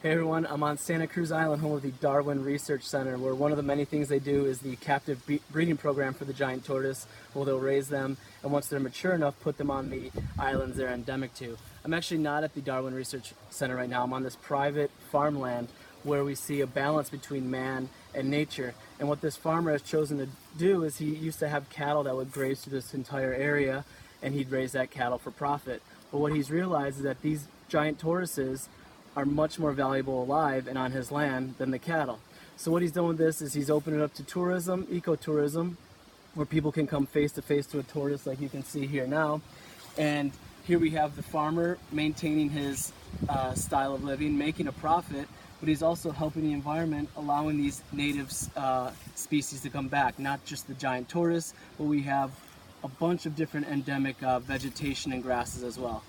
Hey everyone, I'm on Santa Cruz Island, home of the Darwin Research Center, where one of the many things they do is the captive breeding program for the giant tortoise, where they'll raise them, and once they're mature enough, put them on the islands they're endemic to. I'm actually not at the Darwin Research Center right now. I'm on this private farmland where we see a balance between man and nature. And what this farmer has chosen to do is he used to have cattle that would graze through this entire area, and he'd raise that cattle for profit. But what he's realized is that these giant tortoises are much more valuable alive and on his land than the cattle. So what he's done with this is he's opened it up to tourism, ecotourism, where people can come face to face to a tortoise like you can see here now. And here we have the farmer maintaining his style of living, making a profit, but he's also helping the environment, allowing these native species to come back, not just the giant tortoise, but we have a bunch of different endemic vegetation and grasses as well.